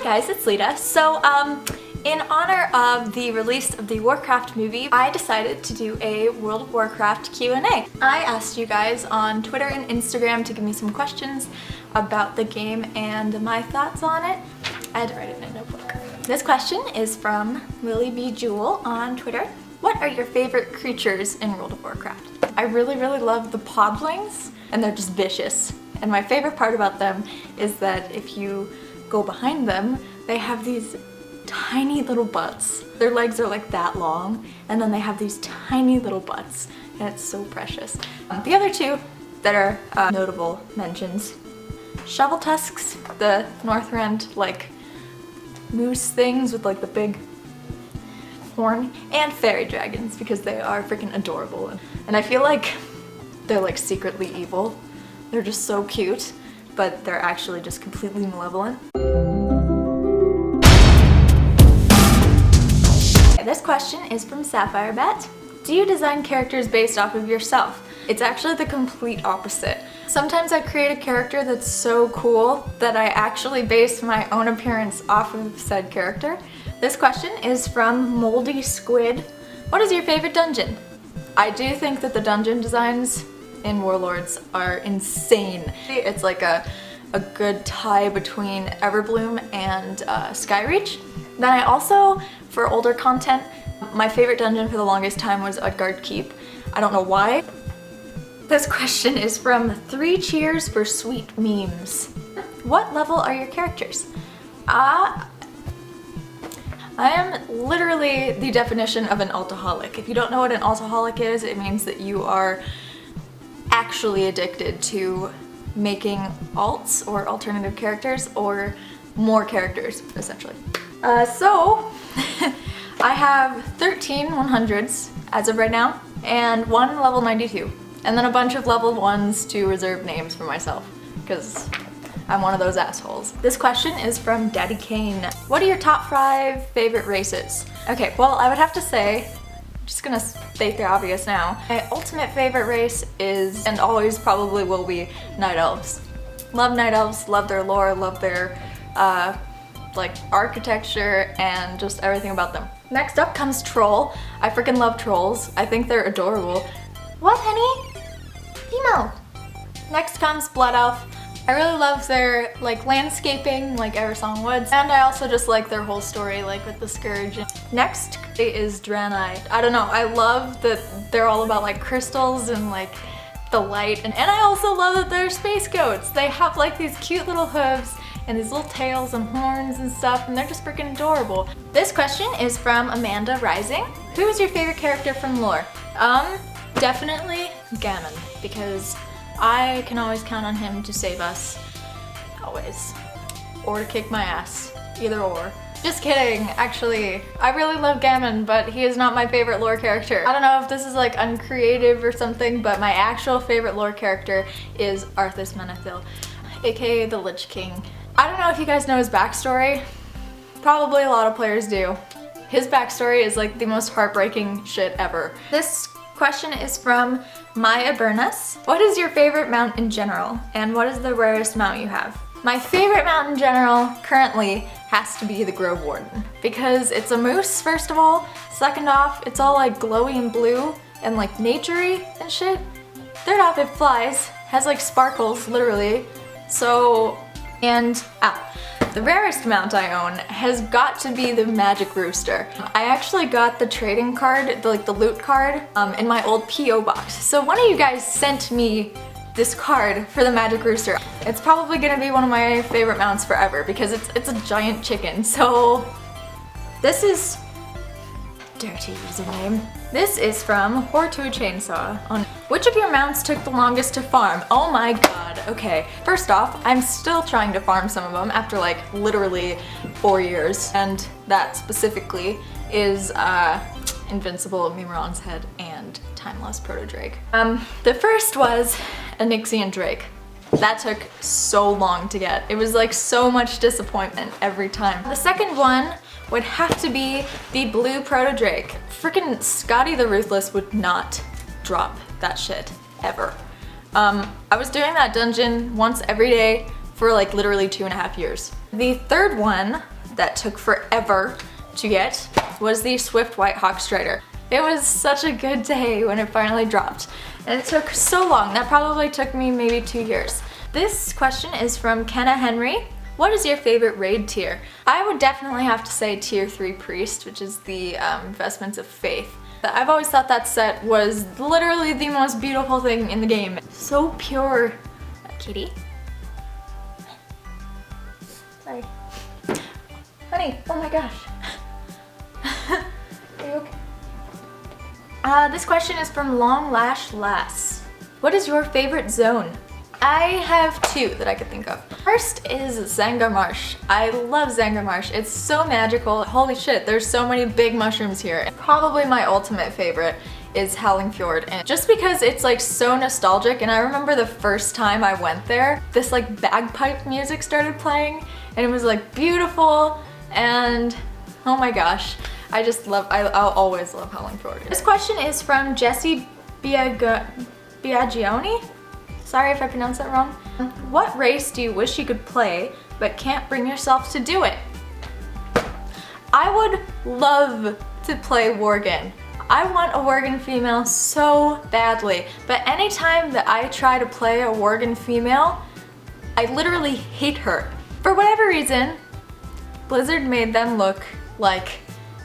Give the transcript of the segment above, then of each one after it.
Hi guys, it's Leda. So, in honor of the release of the Warcraft movie, I decided to do a World of Warcraft Q&A. I asked you guys on Twitter and Instagram to give me some questions about the game and my thoughts on it. I had to write it in a notebook. This question is from Lily B. Jewel on Twitter. What are your favorite creatures in World of Warcraft? I really love the podlings, and they're just vicious. And my favorite part about them is that if you go behind them, they have these tiny little butts. Their legs are like that long, and then they have these tiny little butts, and it's so precious. The other two that are notable mentions, shovel tusks, the Northrend like moose things with like the big horn, and fairy dragons because they are freaking adorable. And I feel like they're like secretly evil. They're just so cute, but they're actually just completely malevolent. This question is from Sapphire Bet. Do you design characters based off of yourself? It's actually the complete opposite. Sometimes I create a character that's so cool that I actually base my own appearance off of said character. This question is from Moldy Squid. What is your favorite dungeon? I do think that the dungeon designs in Warlords are insane. It's like a good tie between Everbloom and Skyreach. Then I also, for older content, my favorite dungeon for the longest time was Utgard Keep. I don't know why. This question is from 3 Cheers for Sweet Memes. What level are your characters? I am literally the definition of an altaholic. If you don't know what an altaholic is, it means that you are actually addicted to making alts or alternative characters or more characters, essentially. So I have 13 100s as of right now and 1 level 92 and then a bunch of level 1s to reserve names for myself because I'm one of those assholes. This question is from Daddy Kane. What are your top 5 favorite races? Okay, well I would have to say, I'm just gonna state the obvious now, my ultimate favorite race is, and always probably will be, Night Elves. Love Night Elves, love their lore, love their like architecture and just everything about them. Next up comes Troll. I freaking love trolls. I think they're adorable. What, honey? Emo. Next comes Blood Elf. I really love their like landscaping, like Eversong Woods, and I also just like their whole story, like with the Scourge. Next is Draenei. I don't know, I love that they're all about like crystals and like the light, and I also love that they're space goats. They have like these cute little hooves and these little tails and horns and stuff, and they're just freaking adorable. This question is from Amanda Rising. Who is your favorite character from lore? Definitely Gammon, because I can always count on him to save us. Always. Or to kick my ass. Either or. Just kidding, actually. I really love Gammon, but he is not my favorite lore character. I don't know if this is like uncreative or something, but my actual favorite lore character is Arthas Menethil, aka the Lich King. I don't know if you guys know his backstory. Probably a lot of players do. His backstory is like the most heartbreaking shit ever. This question is from Maya Burness. What is your favorite mount in general, and what is the rarest mount you have? My favorite mount in general currently has to be the Grove Warden, because it's a moose, first of all. Second off, it's all like glowy and blue and like naturey and shit. Third off, it flies, has like sparkles, literally. So, and the rarest mount I own has got to be the Magic Rooster. I actually got the trading card, the loot card, in my old P.O. box. So one of you guys sent me this card for the Magic Rooster. It's probably gonna be one of my favorite mounts forever because it's a giant chicken. So this is dirty username. This is from Whore to a Chainsaw on which of your mounts took the longest to farm? Oh my god, okay. First off, I'm still trying to farm some of them after like literally 4 years, and that specifically is Invincible, Mimaron's Head, and Time Lost Proto Drake. The first was a Nixian Drake. That took so long to get. It was like so much disappointment every time. The second one would have to be the Blue Proto Drake. Frickin' Scotty the Ruthless would not drop that shit, ever. I was doing that dungeon once every day for like literally 2.5 years. The third one that took forever to get was the Swift White Hawk Strider. It was such a good day when it finally dropped. And it took so long. That probably took me maybe 2 years. This question is from Kenna Henry. What is your favorite raid tier? I would definitely have to say tier 3 Priest, which is the Vestments of Faith. I've always thought that set was literally the most beautiful thing in the game. So pure. Kitty? Sorry. Honey, oh my gosh. Are you okay? This question is from Long Lash Lass. What is your favorite zone? I have 2 that I could think of. First is Zanga Marsh. I love Zanga Marsh. It's so magical. Holy shit, there's so many big mushrooms here. Probably my ultimate favorite is Howling Fjord, and just because it's like so nostalgic, and I remember the first time I went there, this like bagpipe music started playing, and it was like beautiful, and oh my gosh. I'll always love Howling Fjord. This question is from Jessie Biagioni. Sorry if I pronounced that wrong. What race do you wish you could play but can't bring yourself to do it? I would love to play Worgen. I want a Worgen female so badly, but anytime that I try to play a Worgen female, I literally hate her. For whatever reason, Blizzard made them look like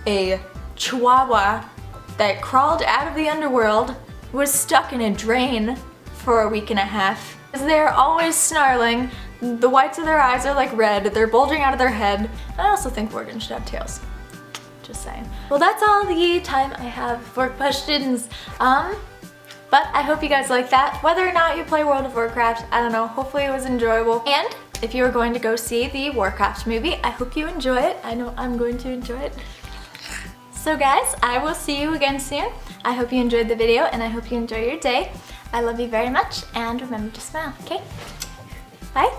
a chihuahua that crawled out of the underworld, was stuck in a drain for a week and a half. They're always snarling, the whites of their eyes are like red, they're bulging out of their head. I also think Worgen should have tails. Just saying. Well, that's all the time I have for questions. But I hope you guys like that. Whether or not you play World of Warcraft, I don't know, hopefully it was enjoyable. And if you are going to go see the Warcraft movie, I hope you enjoy it. I know I'm going to enjoy it. So guys, I will see you again soon. I hope you enjoyed the video and I hope you enjoy your day. I love you very much and remember to smile, okay? Bye.